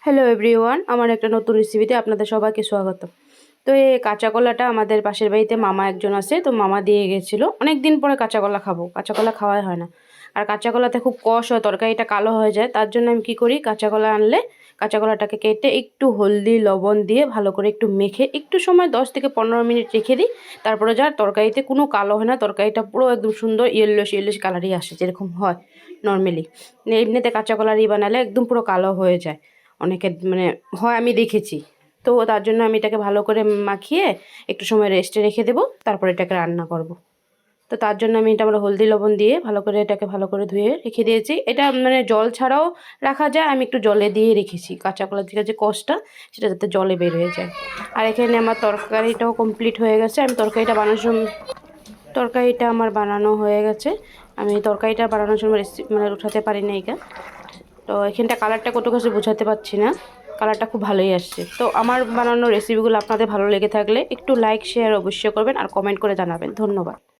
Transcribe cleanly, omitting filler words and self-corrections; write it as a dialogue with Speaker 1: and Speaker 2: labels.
Speaker 1: Hello everyone, আমার একটা নতুন রেসিপিতে আপনাদের সবাইকে স্বাগত। তো এই কাঁচা কলাটা আমাদের পাশের বাড়িতে মামা একজন আছে, তো মামা দিয়ে গেছিলো। অনেক দিন পরে কাঁচা কলা খাবো, কাঁচা কলা খাওয়াই হয় না। আর কাঁচা কলাতে খুব কষ হয়, তরকারিটা কালো হয়ে যায়। তার জন্য আমি কী করি, কাঁচা কলা আনলে কাঁচা কলাটাকে কেটে একটু হলদি লবণ দিয়ে ভালো করে একটু মেখে একটু সময় 10 থেকে 15 মিনিট রেখে দিই। তারপরে যার তরকারিতে কোনো কালো হয় না, তরকারিটা পুরো একদম সুন্দর ইয়েলোশ কালারই আসে, যেরকম হয় নর্মালি। এমনিতে কাঁচা কলারই বানালে একদম পুরো কালো হয়ে যায়, অনেকের মানে হয়, আমি দেখেছি। তো তার জন্য আমি এটাকে ভালো করে মাখিয়ে একটু সময় রেস্টে রেখে দেবো, তারপর এটাকে রান্না করব। তো তার জন্য আমি এটা হলদি লবণ দিয়ে ভালো করে এটাকে ভালো করে ধুয়ে রেখে দিয়েছি। এটা মানে জল ছাড়াও রাখা যায়, আমি একটু জলে দিয়ে রেখেছি কাঁচা কলার থেকে যে কষটা সেটা যাতে জলে বের হয়ে যায়। আর এখানে আমার তরকারিটাও কমপ্লিট হয়ে গেছে। আমি তরকারিটা আমার বানানো হয়ে গেছে। আমি তরকারিটা বানানোর সময় মানে উঠাতে পারি না এইটা। তো এখানটা কালারটা কত কাছে বোঝাতে পারছি না, কালারটা খুব ভালোই আসছে। তো আমার বানানো রেসিপিগুলো আপনাদের ভালো লেগে থাকলে একটু লাইক শেয়ার অবশ্যই করবেন আর কমেন্ট করে জানাবেন। ধন্যবাদ।